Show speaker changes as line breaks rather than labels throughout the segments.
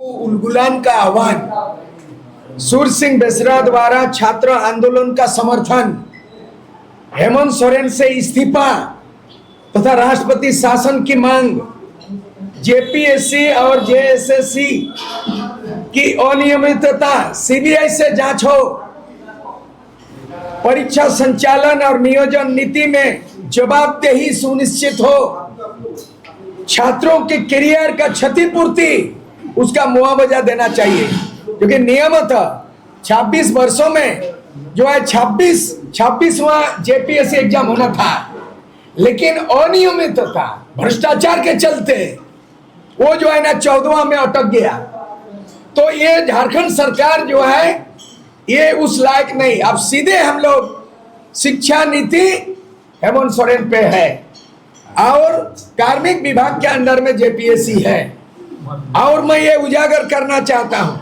उलगुलान का आह्वान, सूर सिंह बेसरा द्वारा छात्र आंदोलन का समर्थन, हेमंत सोरेन से इस्तीफा तथा राष्ट्रपति शासन की मांग, जेपीएससी और जेएसएससी की अनियमितता सीबीआई से जांच हो, परीक्षा संचालन और नियोजन नीति में जवाबदेही सुनिश्चित हो, छात्रों के करियर का क्षतिपूर्ति उसका मुआवजा देना चाहिए। क्योंकि नियमतः 26 वर्षों में जो है 26वां जेपीएससी एग्जाम होना था, लेकिन अनियमितता भ्रष्टाचार के चलते वो जो है ना 14वां में अटक गया। तो ये झारखंड सरकार जो है ये उस लायक नहीं। अब सीधे हम लोग शिक्षा नीति हेमंत सोरेन पे है और कार्मिक विभाग के अंडर में जेपीएससी है। और मैं ये उजागर करना चाहता हूं,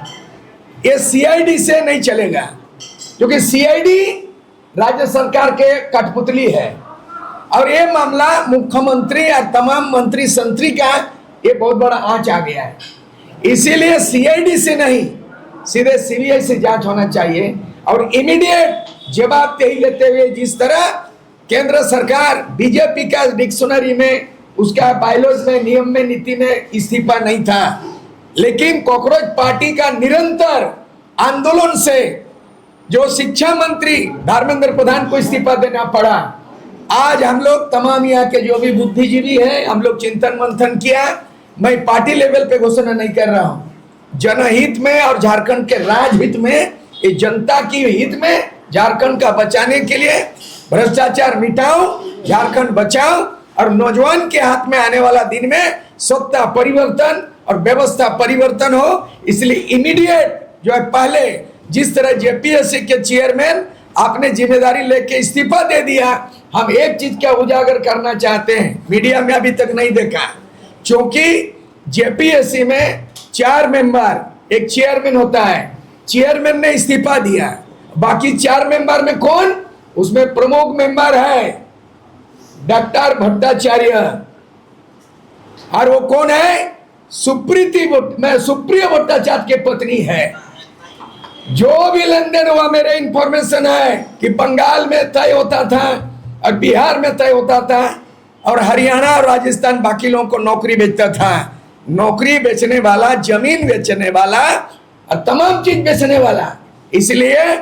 ये सीआईडी से नहीं चलेगा, क्योंकि सीआईडी राज्य सरकार के कठपुतली है और ये मामला मुख्यमंत्री और तमाम मंत्री संतरी का ये बहुत बड़ा आंच आ गया है। इसीलिए सीआईडी से नहीं, सीधे सीबीआई से जांच होना चाहिए और इमीडिएट जवाबदेही लेते हुए, जिस तरह केंद्र सरकार बीजेपी का डिक्शनरी में उसका बायलॉज में नियम में नीति में इस्तीफा नहीं था, लेकिन कॉकरोच पार्टी का निरंतर आंदोलन से जो शिक्षा मंत्री धर्मेंद्र प्रधान को इस्तीफा देना पड़ा। आज हम लोग तमाम यहाँ के जो भी बुद्धिजीवी हैं, हम लोग चिंतन मंथन किया। मैं पार्टी लेवल पे घोषणा नहीं कर रहा हूँ, जनहित में और झारखंड के राजहित में, ये जनता की हित में, झारखंड का बचाने के लिए भ्रष्टाचार मिटाओ, झारखंड बचाओ और नौजवान के हाथ में आने वाला दिन में सत्ता परिवर्तन और व्यवस्था परिवर्तन हो। इसलिए इमीडिएट जो है, पहले जिस तरह जेपीएससी के चेयरमैन आपने जिम्मेदारी लेके इस्तीफा दे दिया, हम एक चीज क्या उजागर करना चाहते हैं, मीडिया में अभी तक नहीं देखा, क्योंकि जेपीएससी में 4 मेंबर, एक चेयरमैन होता है, चेयरमैन ने इस्तीफा दिया, बाकी 4 मेंबर में कौन, उसमें प्रमुख मेंबर है डॉक्टर भट्टाचार्य, और वो कौन है, सुप्रिया भट्टाचार्य की पत्नी है। जो भी लेन देन हुआ, मेरे इंफॉर्मेशन है कि बंगाल में तय होता था और बिहार में तय होता था और हरियाणा और राजस्थान बाकी लोगों को नौकरी बेचता था। नौकरी बेचने वाला, जमीन बेचने वाला और तमाम चीज बेचने वाला। इसलिए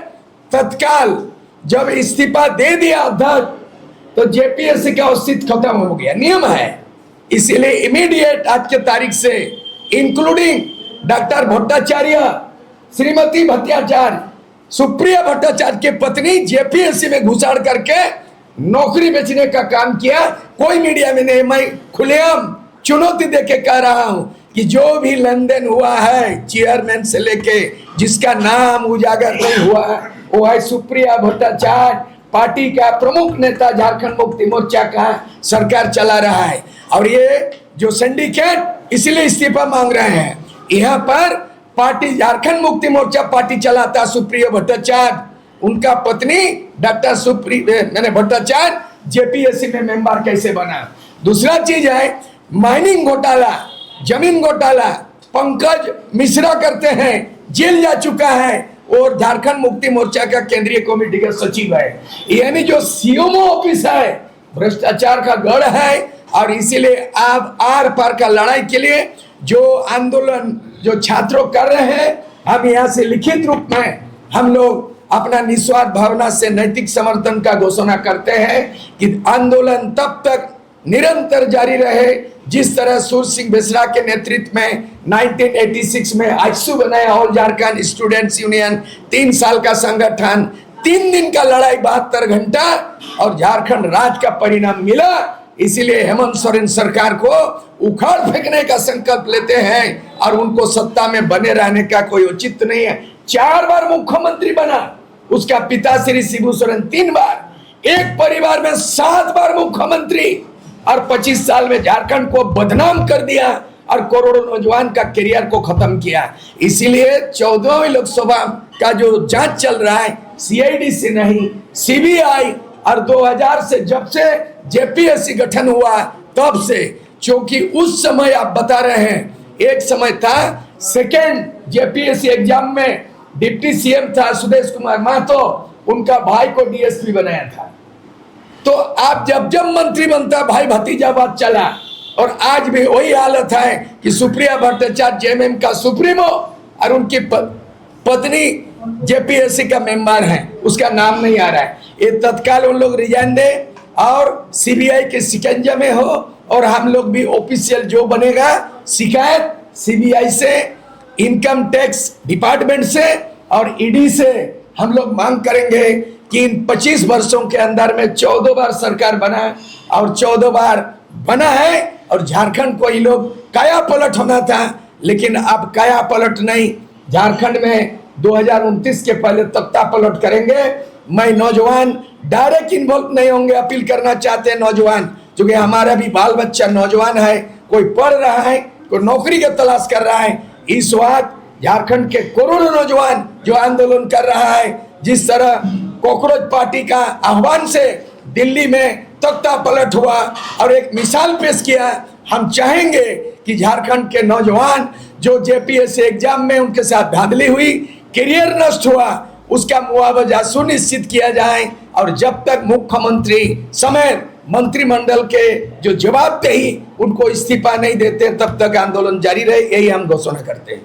तत्काल जब इस्तीफा दे दिया अध्यक्ष, तो जेपीएससी का अस्तित्व खत्म हो गया, नियम है। इसीलिए इमीडिएट आज के तारीख से इंक्लूडिंग डॉक्टर भट्टाचार्य, श्रीमती भट्टाचार्य, सुप्रिया भट्टाचार्य की पत्नी जेपीएससी में घुसाड़ करके नौकरी बेचने का काम किया। कोई मीडिया में नहीं, मैं खुलेआम चुनौती देके कह रहा हूं कि जो भी लेन देन हुआ है चेयरमैन से लेके, जिसका नाम उजागर नहीं हुआ, वो है सुप्रिया भट्टाचार्य, पार्टी का प्रमुख नेता, झारखंड मुक्ति मोर्चा का सरकार चला रहा है। और ये जो सिंडिकेट इसलिए इस्तीफा मांग रहे हैं, यहाँ पर पार्टी झारखंड मुक्ति मोर्चा पार्टी चलाता सुप्रिया भट्टाचार्य, उनका पत्नी डॉक्टर सुप्रिया भट्टाचार्य जेपीएससी में मेंबर कैसे बना। दूसरा चीज है माइनिंग घोटाला, जमीन घोटाला, पंकज मिश्रा करते हैं, जेल जा चुका है और झारखंड मुक्ति मोर्चा का केंद्रीय कमेटी का सचिव है। यानी जो सीएमओ ऑफिस है भ्रष्टाचार का गढ़ है। और इसीलिए आप आर पार का लड़ाई के लिए जो आंदोलन जो छात्रों कर रहे हैं, हम यहाँ से लिखित रूप में हम लोग अपना निस्वार्थ भावना से नैतिक समर्थन का घोषणा करते हैं कि आंदोलन तब तक निरंतर जारी रहे जिस तरह सूर सिंह बेसरा के नेतृत्व में 1986 में आईसू बनाया, ऑल झारखंड स्टूडेंट्स यूनियन, 3 साल का संगठन, 3 दिन का लड़ाई, 72 घंटा और झारखंड राज्य का परिणाम मिला। इसीलिए हेमंत सोरेन सरकार को उखाड़ फेंकने का संकल्प लेते हैं और उनको सत्ता में बने रहने का कोई औचित्य नहीं है। 4 बार मुख्यमंत्री बना उसका पिता श्री शिबू सोरेन, 3 बार, एक परिवार में 7 बार मुख्यमंत्री और 25 साल में झारखंड को बदनाम कर दिया और करोड़ों नौजवान का करियर को खत्म किया। इसीलिए 14वीं लोकसभा का जो जांच चल रहा है सीआईडी से नहीं, सीबीआई, और 2000 से जब से जेपीएससी गठन हुआ तब से, क्योंकि उस समय आप बता रहे हैं एक समय था सेकेंड जेपीएससी एग्जाम में डिप्टी सीएम था सुदेश कुमार महतो, उनका भाई को डीएसपी बनाया था। तो आप जब जब मंत्री बनता है भाई भतीजावाद चला, और आज भी वही हालत है कि सुप्रिया भट्टाचार्य जेएमएम का सुप्रीमो और उनकी पत्नी जेपीएससी का मेंबर है, उसका नाम नहीं आ रहा है। ये तत्काल उन लोग रिजाइन दे और सीबीआई के शिकंजे में हो, और हम लोग भी ऑफिशियल जो बनेगा शिकायत सीबीआई से, इनकम टैक्स डिपार्टमेंट से और ईडी से हम लोग मांग करेंगे कि इन 25 वर्षों के अंदर में 14 बार सरकार बना और 14 बार बना है, और झारखंड को ये लोग काया पलट होना था, लेकिन अब काया पलट नहीं, झारखंड में 2029 के पहले तख्ता पलट करेंगे। मैं नौजवान डायरेक्ट इन्वॉल्व नहीं होंगे, अपील करना चाहते हैं नौजवान, क्योंकि हमारा भी बाल बच्चा नौजवान है, कोई पढ़ रहा है, कोई नौकरी की तलाश कर रहा है। इस वक्त झारखंड के करोड़ों नौजवान जो आंदोलन कर रहा है, जिस तरह कॉकरोच पार्टी का आह्वान से दिल्ली में तख्ता पलट हुआ और एक मिसाल पेश किया, हम चाहेंगे कि झारखंड के नौजवान जो जेपीएससी एग्जाम में उनके साथ धांधली हुई, करियर नष्ट हुआ, उसका मुआवजा सुनिश्चित किया जाए, और जब तक मुख्यमंत्री समेत मंत्रिमंडल के जो जवाबदेही उनको इस्तीफा नहीं देते तब तक आंदोलन जारी रहे, यही हम घोषणा करते हैं।